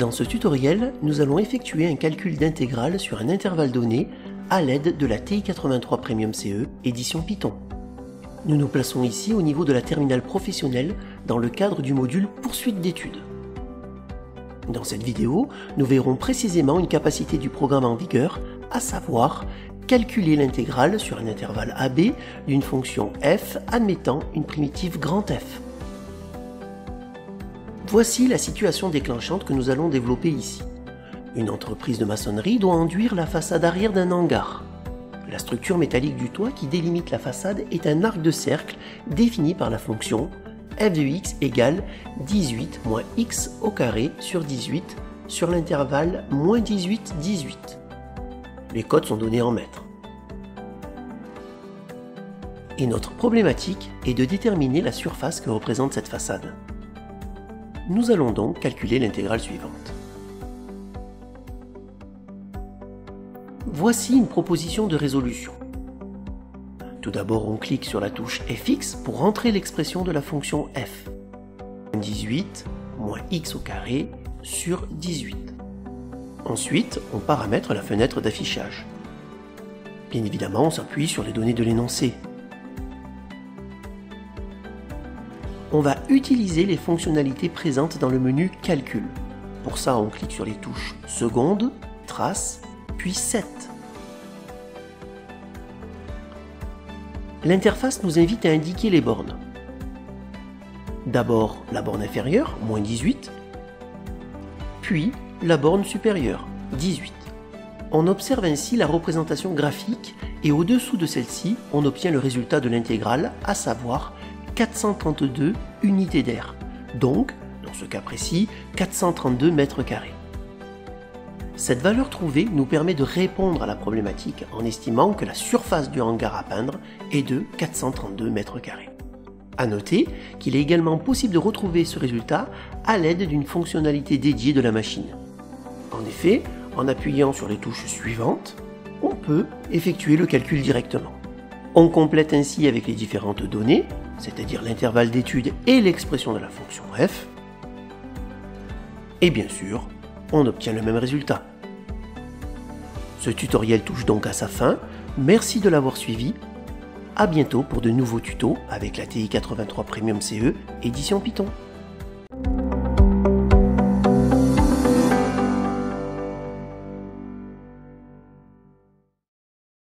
Dans ce tutoriel, nous allons effectuer un calcul d'intégrale sur un intervalle donné à l'aide de la TI-83 Premium CE édition Python. Nous nous plaçons ici au niveau de la terminale professionnelle dans le cadre du module Poursuite d'études. Dans cette vidéo, nous verrons précisément une capacité du programme en vigueur, à savoir calculer l'intégrale sur un intervalle AB d'une fonction f admettant une primitive grand F. Voici la situation déclenchante que nous allons développer ici. Une entreprise de maçonnerie doit enduire la façade arrière d'un hangar. La structure métallique du toit qui délimite la façade est un arc de cercle défini par la fonction f de x égale 18 moins x au carré sur 18 sur l'intervalle moins 18, 18. Les codes sont donnés en mètres. Et notre problématique est de déterminer la surface que représente cette façade. Nous allons donc calculer l'intégrale suivante. Voici une proposition de résolution. Tout d'abord, on clique sur la touche fx pour rentrer l'expression de la fonction f. 18 moins x au carré sur 18. Ensuite, on paramètre la fenêtre d'affichage. Bien évidemment, on s'appuie sur les données de l'énoncé. On va utiliser les fonctionnalités présentes dans le menu Calcul. Pour ça, on clique sur les touches Seconde, Trace, puis Set. L'interface nous invite à indiquer les bornes. D'abord la borne inférieure, moins 18, puis la borne supérieure, 18. On observe ainsi la représentation graphique et au-dessous de celle-ci, on obtient le résultat de l'intégrale, à savoir 432 unités d'air, donc, dans ce cas précis, 432 mètres carrés. Cette valeur trouvée nous permet de répondre à la problématique en estimant que la surface du hangar à peindre est de 432 mètres carrés. A noter qu'il est également possible de retrouver ce résultat à l'aide d'une fonctionnalité dédiée de la machine. En effet, en appuyant sur les touches suivantes, on peut effectuer le calcul directement. On complète ainsi avec les différentes données, c'est-à-dire l'intervalle d'étude et l'expression de la fonction f. Et bien sûr, on obtient le même résultat. Ce tutoriel touche donc à sa fin. Merci de l'avoir suivi. À bientôt pour de nouveaux tutos avec la TI-83 Premium CE édition Python.